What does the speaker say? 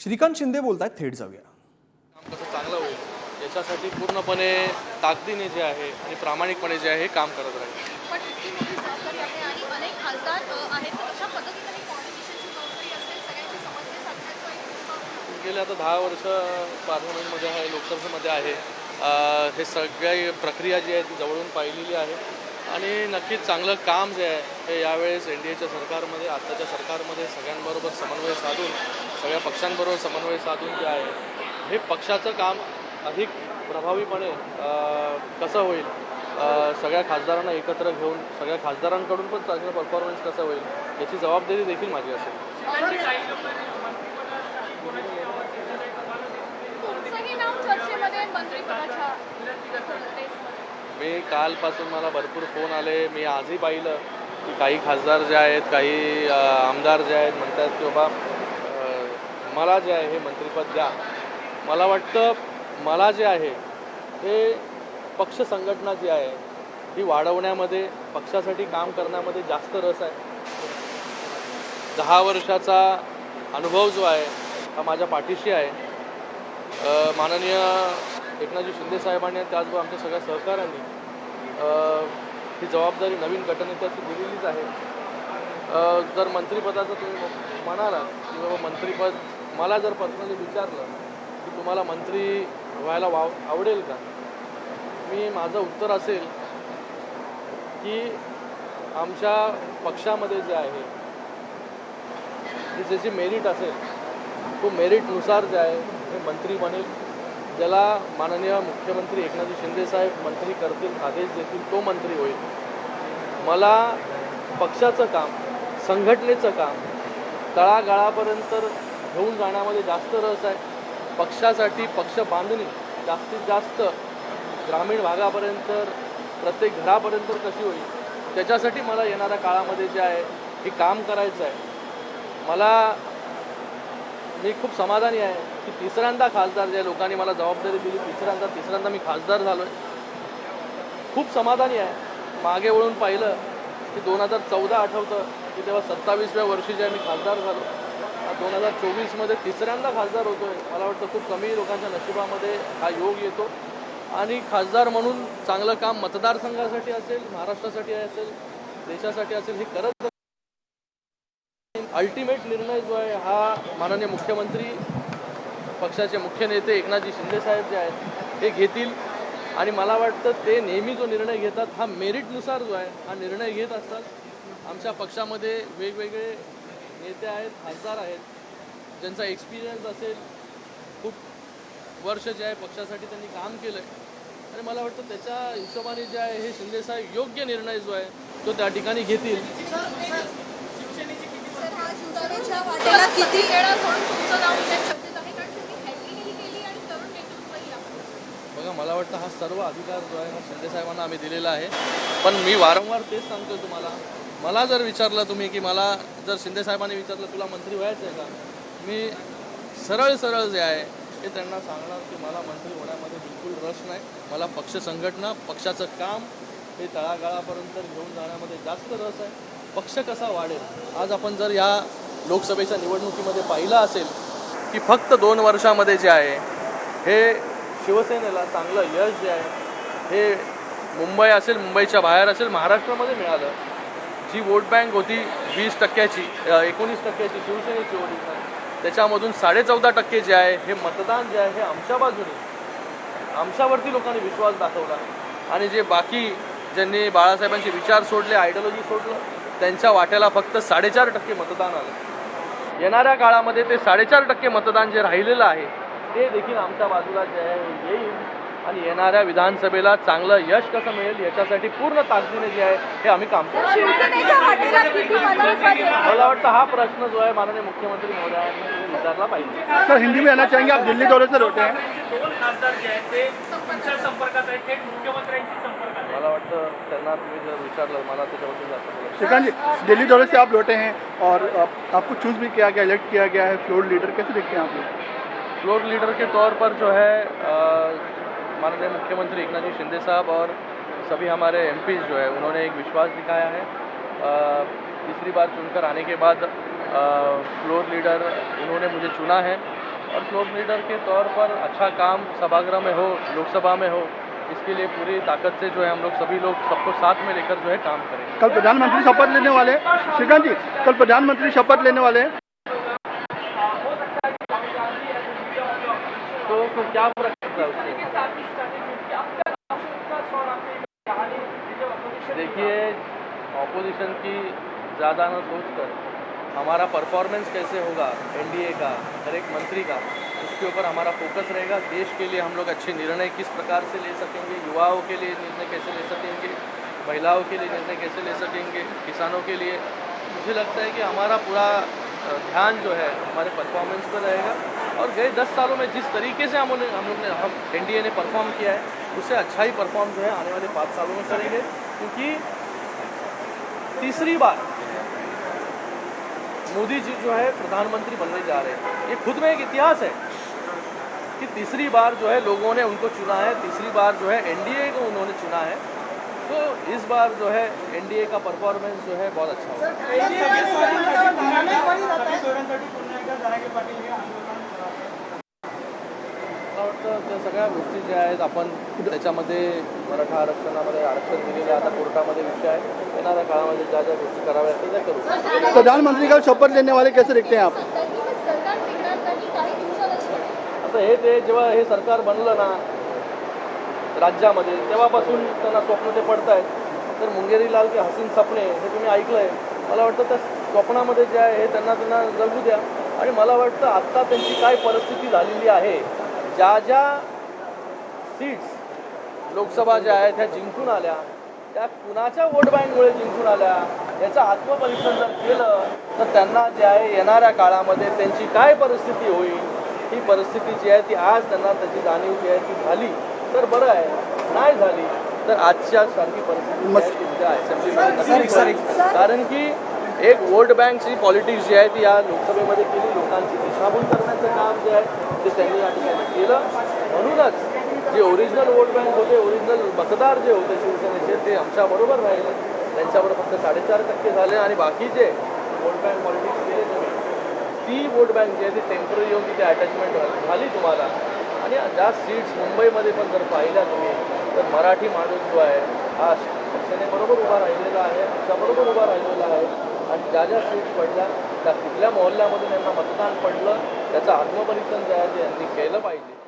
श्रीकांत शिंदे बोलतायत, थेट जाऊया. काम कसं चांगलं होईल याच्यासाठी पूर्णपणे ताकदीने जे आहे आणि प्रामाणिकपणे जे आहे हे काम करत राहील. पण इतकी मोठी जबाबदारी आहे आणि अनेक खासदार आहेत, तर अशा पद्धतीने ही कोऑर्डिनेशनची जबाबदारी असेल, सगळ्यांची समन्वय साधण्याचं एक गेले आता 10 वर्ष पार्लमेंटमध्ये आहे, लोकसभेमध्ये आहे. हे सगळी प्रक्रिया जी आहे ती जवळून पाहिलेली आहे आणि नक्कीच चांगलं काम जे आहे हे यावेळेस NDAच्या सरकारमध्ये, आत्ताच्या सरकारमध्ये सगळ्यांबरोबर समन्वय साधून, सगळ्या पक्षांबरोबर समन्वय साधून जे आहे हे पक्षाचं काम अधिक प्रभावीपणे कसं होईल, सगळ्या खासदारांना एकत्र घेऊन सगळ्या खासदारांकडून पण चांगलं परफॉर्मन्स कसं होईल याची जबाबदारी देखील माझी असेल. तुमचंही नाव चर्चेमध्ये मंत्रिपदाच्या मी कालपासून मला भरपूर फोन आले. मी आजही पाहिलं की काही खासदार जे आहेत, काही आमदार जे आहेत म्हणतात की बाबा मला जे आहे हे मंत्रिपद द्या. मला वाटतं मला जे आहे हे पक्ष संघटना जी आहे ही वाढवण्यामध्ये, पक्षासाठी काम करण्यामध्ये जास्त रस आहे. 10 वर्षाचा अनुभव जो आहे हा माझ्या पाठीशी आहे. माननीय एकनाथजी शिंदे साहेबांनी त्याचबरोबर आमच्या सगळ्या सहकाऱ्यांनी ही जबाबदारी नवीन गटनेत्याची दिलेलीच आहे. जर मंत्रिपदाचं तुम्ही म्हणाला की बाबा मंत्रिपद, मला जर पर्सनली विचारलं की तुम्हाला मंत्री व्हायला आवडेल का, माझं उत्तर असेल की आमच्या पक्षामध्ये जे आहे ही ज्याची मेरिट असेल तो मेरिटनुसार जे आहे हे मंत्री बनेल. ज्याला माननीय मुख्यमंत्री एकनाथजी शिंदे साहेब मंत्री करतील, आदेश देतील, तो मंत्री होईल. मला पक्षाचं काम, संघटनेचं काम तळागाळापर्यंत घेऊन जाण्यामध्ये जास्त रस आहे. पक्षासाठी पक्ष बांधणी जास्तीत जास्त ग्रामीण भागापर्यंत, प्रत्येक घरापर्यंत कशी होईल त्याच्यासाठी मला येणाऱ्या काळामध्ये जे आहे हे काम करायचं आहे. मी खूप समाधानी आहे की तिसऱ्यांदा खासदार ज्या लोकांनी मला जबाबदारी दिली, तिसऱ्यांदा मी खासदार झालो आहे. खूप समाधानी आहे. मागे वळून पाहिलं की 2014 आठवतं की तेव्हा 27व्या वर्षी जे मी खासदार झालो. 2024मध्ये तिसऱ्यांदा खासदार होतो आहे. मला वाटतं खूप कमी लोकांच्या नशिबामध्ये हा योग येतो आणि खासदार म्हणून चांगलं काम मतदारसंघासाठी असेल, महाराष्ट्रासाठी असेल, देशासाठी असेल हे करत. अल्टिमेट निर्णय जो आहे हा माननीय मुख्यमंत्री, पक्षाचे मुख्य नेते एकनाथजी शिंदे साहेब जे आहेत हे घेतील आणि मला वाटतं ते नेहमी जो निर्णय घेतात हा मेरिटनुसार जो आहे हा निर्णय घेत असतात. आमच्या पक्षामध्ये वेगवेगळे नेते आहेत, खासदार आहेत, ज्यांचा एक्सपिरियन्स असेल, खूप वर्ष जे आहे पक्षासाठी त्यांनी काम केलं आहे आणि मला वाटतं त्याच्या हिशोबाने जे आहे हे शिंदेसाहेब योग्य निर्णय जो आहे तो त्या ठिकाणी घेतील. शिवसेनेच्या वाटेला किती वेळा म्हणून तुमचं नाव चर्चेत आहे, कारण तुम्ही हॅट्रिकही केली आणि तरुण नेतृत्वही आहे. बघा, मला वाटतं हा सर्व अधिकार जो आहे हा शिंदेसाहेबांना आम्ही दिलेला आहे. पण मी वारंवार तेच सांगतो तुम्हाला, मला जर विचारलं तुम्ही की मला जर शिंदेसाहेबांनी विचारलं तुला मंत्री व्हायचं आहे का, मी सरळ जे आहे हे त्यांना सांगणार की मला मंत्री होण्यामध्ये बिलकुल रस नाही. मला पक्ष संघटना, पक्षाचं काम हे तळागाळापर्यंत घेऊन जाण्यामध्ये जास्त रस आहे. पक्ष कसा वाढेल, आज आपण जर या लोकसभेच्या निवडणुकीमध्ये पाहिलं असेल की फक्त 2 वर्षामध्ये जे आहे हे शिवसेनेला चांगलं यश जे आहे हे मुंबई असेल, मुंबईच्या बाहेर असेल, महाराष्ट्रामध्ये मिळालं. जी वोट बँक होती 20%ची, 19%ची शिवसेनेची वोट बँक, त्याच्यामधून 14.5% जे आहे हे मतदान जे आहे हे आमच्या बाजूने, आमच्यावरती लोकांनी विश्वास दाखवला आणि जे बाकी ज्यांनी बाळासाहेबांचे विचार सोडले, आयडिओलॉजी सोडलं, त्यांच्या वाट्याला फक्त 4.5% मतदान आलं. येणाऱ्या काळामध्ये ते 4.5% मतदान जे राहिलेलं आहे ते देखील आमच्या बाजूला जे आहे येईल आणि येणाऱ्या विधानसभेला चांगलं यश कसं मिळेल याच्यासाठी पूर्ण ताकदीने जे आहे हे आम्ही काम करू. मला वाटतं हा प्रश्न जो आहे माननीय मुख्यमंत्री महोदयांनी विचारला पाहिजे. सर, हिंदी में आना चाहेंगे, आप दिल्ली दौरे से लौटे हैं. मला वाटतं त्यांना तुम्ही जर विचारलं, मला त्याच्याबद्दल जास्त बोलायचं. श्रीकांत जी, दिल्ली दौरे से आप लौटे हैं और आपको चूज भी किया गया, इलेक्ट किया गया है फ्लोर लीडर, कैसे देखते हैं आप लोग? फ्लोर लीडर के तौर पर जो है माननीय मुख्यमंत्री एकनाथजी शिंदे साहब और सभी हमारे एमपीज जो है उन्होंने एक विश्वास दिखाया है. तीसरी बार चुनकर आने के बाद फ्लोर लीडर उन्होंने मुझे चुना है और फ्लोर लीडर के तौर पर अच्छा काम सभागृह में हो, लोकसभा में हो, इसके लिए पूरी ताकत से जो है हम लोग सभी लोग सबको साथ में लेकर जो है काम करेंगे। कल प्रधानमंत्री शपथ लेने वाले श्रीकांत जी, कल प्रधानमंत्री शपथ लेने वाले तो फिर क्या फर्क पड़ता है उससे? देखिए, ऑपोजिशन की ज़्यादा न सोचकर हमारा परफॉर्मेंस कैसे होगा एनडीए का, हर एक मंत्री का, उसके ऊपर हमारा फोकस रहेगा। देश के लिए हम लोग अच्छे निर्णय किस प्रकार से ले सकेंगे, युवाओं के लिए निर्णय कैसे ले सकेंगे, महिलाओं के लिए निर्णय कैसे ले सकेंगे, किसानों के लिए। मुझे लगता है कि हमारा पूरा ध्यान जो है हमारे परफॉर्मेंस पर रहेगा और गए 10 सालों में जिस तरीके से हम एनडीए ने परफॉर्म किया है उससे अच्छा ही परफॉर्म जो है आने वाले 5 सालों में करेंगे, क्योंकि तीसरी बार मोदी जी जो है प्रधानमंत्री बनने जा रहे हैं। ये खुद में एक इतिहास है कि तीसरी बार जो है लोगों ने उनको चुना है, तीसरी बार जो है एनडीए को उन्होंने चुना है। तो इस बार जो है एनडीए का परफॉर्मेंस जो है बहुत अच्छा होगा। मला वाटतं त्या सगळ्या गोष्टी ज्या आहेत आपण त्याच्यामध्ये मराठा आरक्षणामध्ये आरक्षण दिलेलं आता कोर्टामध्ये विषय आहे, येणाऱ्या काळामध्ये ज्या ज्या गोष्टी कराव्या त्या करू। प्रधानमंत्री का शपथ लेने वाले कैसे देखते हैं आप? आता ते जेव्हा हे सरकार बनलं ना राज्यामध्ये तेव्हापासून त्यांना स्वप्न ते पडत आहेत। तर मुंगेरीलाल के हसीन सपने हे तुम्ही ऐकलंय, मला वाटतं त्या स्वप्नामध्ये जे आहे हे त्यांना जगू द्या। आणि मला वाटतं आत्ता त्यांची काय परिस्थिती झालेली आहे, ज्या ज्या सीट्स लोकसभा ज्या आहेत ह्या जिंकून आल्या त्या कुणाच्या वोट बँकमुळे जिंकून आल्या याचं आत्मपरीक्षण जर केलं तर त्यांना जे आहे येणाऱ्या काळामध्ये त्यांची काय परिस्थिती होईल, ही परिस्थिती जी आहे ती आज त्यांना त्याची जाणीव जी आहे ती झाली तर बरं आहे, नाही झाली तर आजच्या सारखी परिस्थिती जी आहे ती उद्या असेंब्लीमध्ये नक्की होईल। कारण की एक वोट बँकची पॉलिटिक्स जी आहे ती या लोकसभेमध्ये केली, लोकांची दिशाभूल करण्याचं काम जे आहे ते त्यांनी या ठिकाणी केलं। म्हणूनच जे ओरिजिनल वोट बँक होते, ओरिजिनल मतदार जे होते शिवसेनेचे ते आमच्याबरोबर राहिले, त्यांच्याबरोबर फक्त 4.5% झाले आणि बाकीचे वोट बँक पॉलिटिक्स केले तुम्ही, ती वोट बँक जी आहे ती टेम्पररी येऊन तिथे अटॅचमेंट झाली तुम्हाला। आणि ज्या सीट्स मुंबईमध्ये पण जर पाहिल्या तुम्ही तर मराठी माणूस जो आहे हा शिवसेनेबरोबर उभा राहिलेला आहे, आमच्याबरोबर उभा राहिलेला आहे आणि ज्या ज्या सीट्स पडल्या त्या कुठल्या मोहल्ल्यामधून यांना मतदान पडलं त्याचं आत्मपरीक्षण जे आहे ते यांनी केलं पाहिजे।